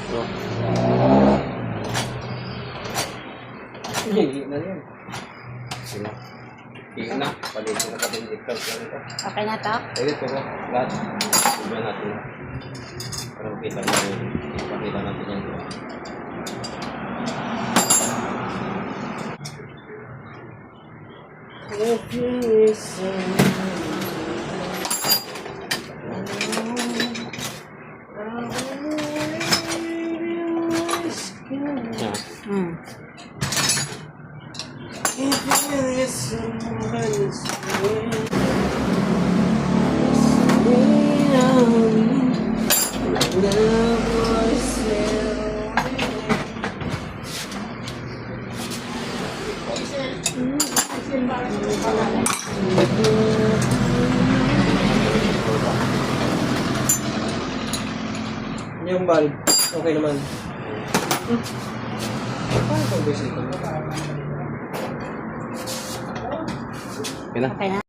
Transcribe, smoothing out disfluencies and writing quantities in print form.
So, Hindi na yan. sila. Hindi na. Palitin na pati yung lang ito. Okay na to? Ayun ito ko. Lahat. Iba natin na. Para makita natin. Ipakita natin yan. If you listen, Yeah. Hmm. if you listen, yung bulb, okay naman. Paano pag-visit ko? Okay na. Okay na?